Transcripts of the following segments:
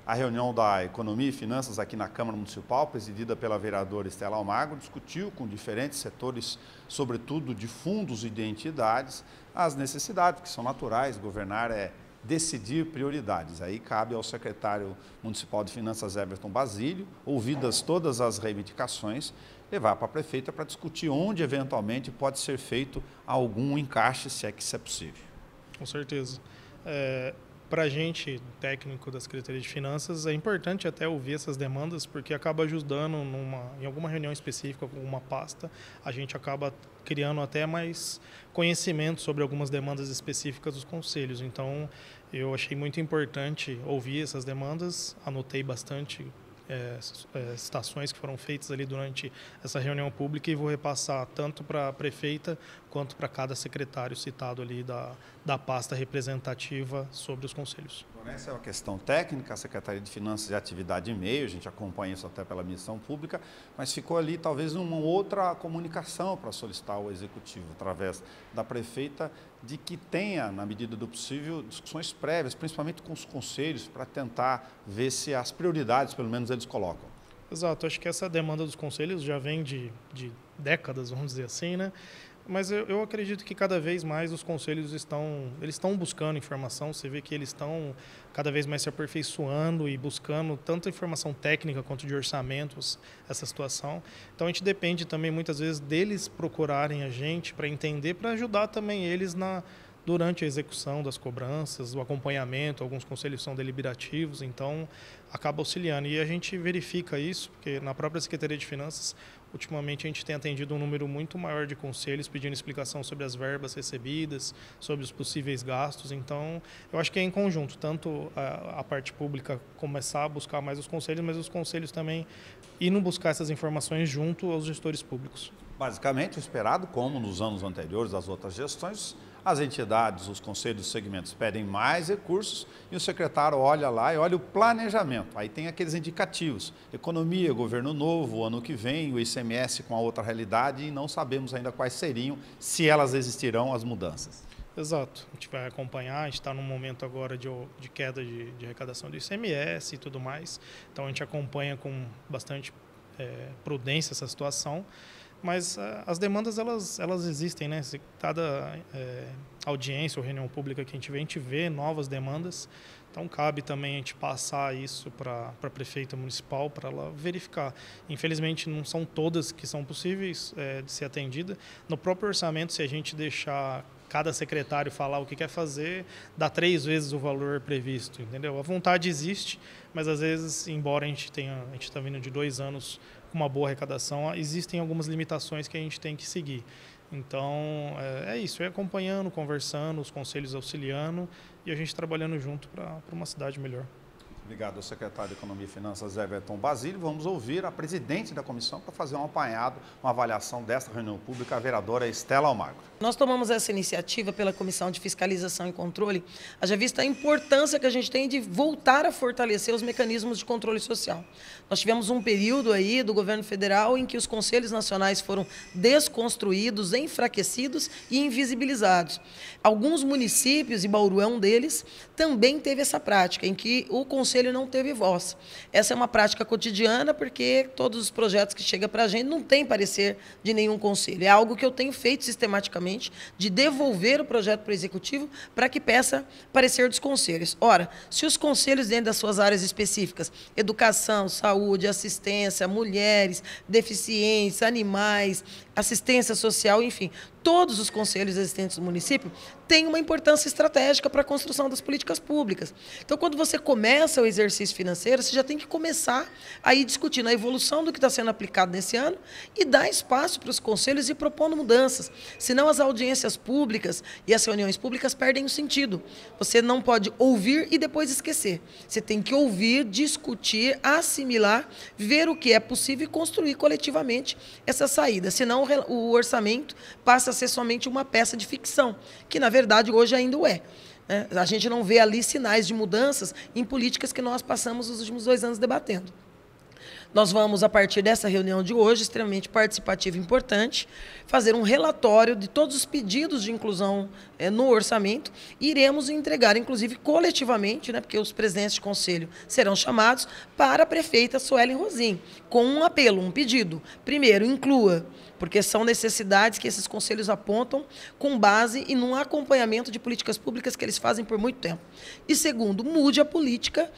A reunião da Economia e Finanças aqui na Câmara Municipal, presidida pela vereadora Estela Almagro, discutiu com diferentes setores, sobretudo de fundos e de entidades, as necessidades que são naturais. Governar é decidir prioridades. Aí cabe ao secretário municipal de Finanças, Everton Basílio, ouvidas todas as reivindicações, levar para a prefeita para discutir onde eventualmente pode ser feito algum encaixe, se é que isso é possível. Com certeza. Para a gente, técnico da Secretaria de Finanças, é importante até ouvir essas demandas, porque acaba ajudando em alguma reunião específica com uma pasta, a gente acaba criando até mais conhecimento sobre algumas demandas específicas dos conselhos. Então, eu achei muito importante ouvir essas demandas, anotei bastante citações que foram feitas ali durante essa reunião pública e vou repassar tanto para a prefeita quanto para cada secretário citado ali da pasta representativa sobre os conselhos. Essa é uma questão técnica, a Secretaria de Finanças e Atividade e Meio, a gente acompanha isso até pela missão pública, mas ficou ali talvez uma outra comunicação para solicitar ao Executivo, através da prefeita, de que tenha, na medida do possível, discussões prévias, principalmente com os conselhos, para tentar ver se as prioridades, pelo menos, eles colocam. Exato, acho que essa demanda dos conselhos já vem de décadas, vamos dizer assim, né? Mas eu acredito que cada vez mais os conselhos estão buscando informação. Você vê que eles estão cada vez mais se aperfeiçoando e buscando tanto informação técnica quanto de orçamentos, essa situação. Então a gente depende também muitas vezes deles procurarem a gente para entender, para ajudar também eles durante a execução das cobranças, o acompanhamento. Alguns conselhos são deliberativos, então acaba auxiliando. E a gente verifica isso, porque na própria Secretaria de Finanças, ultimamente a gente tem atendido um número muito maior de conselhos pedindo explicação sobre as verbas recebidas, sobre os possíveis gastos. Então, eu acho que é em conjunto, tanto a parte pública começar a buscar mais os conselhos, mas os conselhos também indo buscar essas informações junto aos gestores públicos. Basicamente, o esperado, como nos anos anteriores das outras gestões, as entidades, os conselhos dos segmentos pedem mais recursos e o secretário olha lá e olha o planejamento. Aí tem aqueles indicativos, economia, governo novo, ano que vem, o ICMS com a outra realidade e não sabemos ainda quais seriam, se elas existirão, as mudanças. Exato, a gente vai acompanhar, a gente está num momento agora de queda de arrecadação do ICMS e tudo mais, então a gente acompanha com bastante prudência essa situação. Mas as demandas, elas existem, né? Cada audiência ou reunião pública que a gente vê novas demandas. Então, cabe também a gente passar isso para a prefeita municipal, para ela verificar. Infelizmente, não são todas que são possíveis de ser atendida. No próprio orçamento, se a gente deixar cada secretário falar o que quer fazer, dá 3 vezes o valor previsto, entendeu? A vontade existe, mas às vezes, embora a gente está vindo de 2 anos com uma boa arrecadação, existem algumas limitações que a gente tem que seguir. Então, é isso, acompanhando, conversando, os conselhos auxiliando e a gente trabalhando junto para uma cidade melhor. Obrigado ao secretário de Economia e Finanças, Everton Basílio. Vamos ouvir a presidente da comissão para fazer um apanhado, uma avaliação desta reunião pública, a vereadora Estela Almagro. Nós tomamos essa iniciativa pela Comissão de Fiscalização e Controle, haja vista a importância que a gente tem de voltar a fortalecer os mecanismos de controle social. Nós tivemos um período aí do governo federal em que os conselhos nacionais foram desconstruídos, enfraquecidos e invisibilizados. Alguns municípios, e Bauru é um deles, também teve essa prática, em que o conselho não teve voz. Essa é uma prática cotidiana, porque todos os projetos que chegam para a gente não tem parecer de nenhum conselho. É algo que eu tenho feito sistematicamente, de devolver o projeto para o Executivo para que peça parecer dos conselhos. Ora, se os conselhos dentro das suas áreas específicas, educação, saúde, assistência, mulheres, deficientes, animais, assistência social, enfim, todos os conselhos existentes do município têm uma importância estratégica para a construção das políticas públicas. Então, quando você começa o exercício financeiro, você já tem que começar a ir discutindo a evolução do que está sendo aplicado nesse ano e dar espaço para os conselhos e propondo mudanças. Senão, as audiências públicas e as reuniões públicas perdem o sentido. Você não pode ouvir e depois esquecer. Você tem que ouvir, discutir, assimilar, ver o que é possível e construir coletivamente essa saída. Senão, o orçamento passa a ser somente uma peça de ficção, que na verdade hoje ainda o é. A gente não vê ali sinais de mudanças em políticas que nós passamos os últimos 2 anos debatendo. Nós vamos, a partir dessa reunião de hoje, extremamente participativa e importante, fazer um relatório de todos os pedidos de inclusão no orçamento e iremos entregar, inclusive, coletivamente, né, porque os presidentes de conselho serão chamados, para a prefeita Suelen Rosim, com um apelo, um pedido. Primeiro, inclua, porque são necessidades que esses conselhos apontam com base em um acompanhamento de políticas públicas que eles fazem por muito tempo. E segundo, mude a política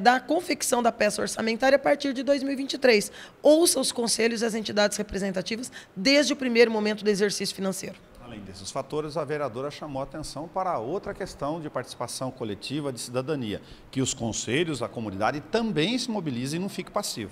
da confecção da peça orçamentária a partir de 2023. Ouça os conselhos e as entidades representativas desde o primeiro momento do exercício financeiro. Além desses fatores, a vereadora chamou a atenção para outra questão de participação coletiva, de cidadania, que os conselhos, a comunidade também se mobilizem e não fique passivo.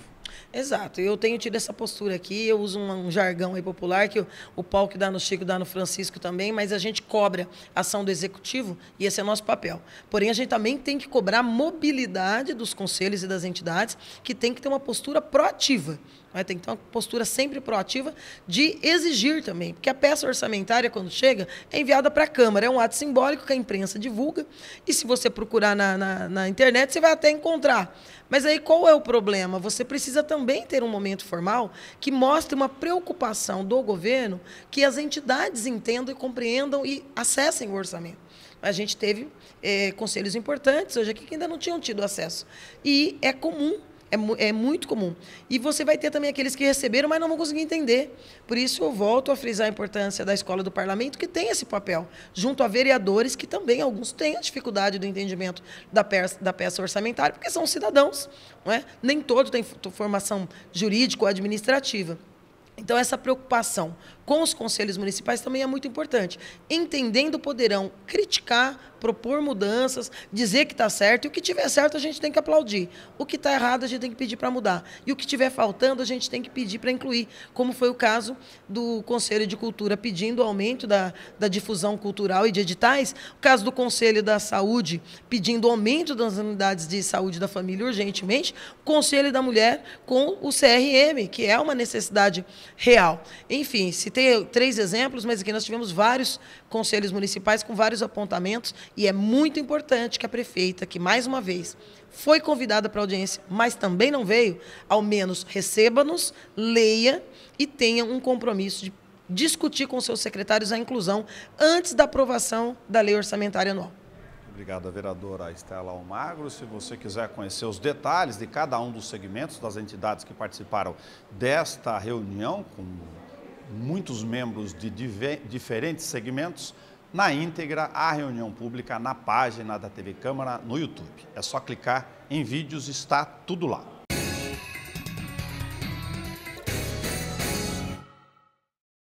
Exato, eu tenho tido essa postura aqui, eu uso um jargão aí popular, que o pau que dá no Chico dá no Francisco também, mas a gente cobra a ação do Executivo e esse é nosso papel. Porém, a gente também tem que cobrar a mobilidade dos conselhos e das entidades, que tem que ter uma postura proativa. Tem que ter uma postura sempre proativa de exigir também, porque a peça orçamentária, quando chega, é enviada para a Câmara. É um ato simbólico que a imprensa divulga e se você procurar na internet, você vai até encontrar. Mas aí qual é o problema? Você precisa também ter um momento formal que mostre uma preocupação do governo que as entidades entendam e compreendam e acessem o orçamento. A gente teve conselhos importantes hoje aqui que ainda não tinham tido acesso. E é comum. É muito comum. E você vai ter também aqueles que receberam, mas não vão conseguir entender. Por isso, eu volto a frisar a importância da Escola do Parlamento, que tem esse papel, junto a vereadores, que também, alguns têm a dificuldade do entendimento da peça orçamentária, porque são cidadãos, não é? Nem todos têm formação jurídica ou administrativa. Então, essa preocupação com os conselhos municipais também é muito importante. Entendendo, poderão criticar, propor mudanças, dizer que está certo, e o que tiver certo a gente tem que aplaudir. O que está errado a gente tem que pedir para mudar. E o que estiver faltando a gente tem que pedir para incluir, como foi o caso do Conselho de Cultura pedindo o aumento da difusão cultural e de editais, o caso do Conselho da Saúde pedindo o aumento das unidades de saúde da família urgentemente, o Conselho da Mulher com o CRM, que é uma necessidade real. Enfim, citei 3 exemplos, mas aqui nós tivemos vários conselhos municipais com vários apontamentos e é muito importante que a prefeita, que mais uma vez foi convidada para a audiência, mas também não veio, ao menos receba-nos, leia e tenha um compromisso de discutir com seus secretários a inclusão antes da aprovação da lei orçamentária anual. Obrigado, vereadora Estela Almagro. Se você quiser conhecer os detalhes de cada um dos segmentos das entidades que participaram desta reunião, com muitos membros de diferentes segmentos, na íntegra, a reunião pública na página da TV Câmara no YouTube. É só clicar em vídeos, está tudo lá.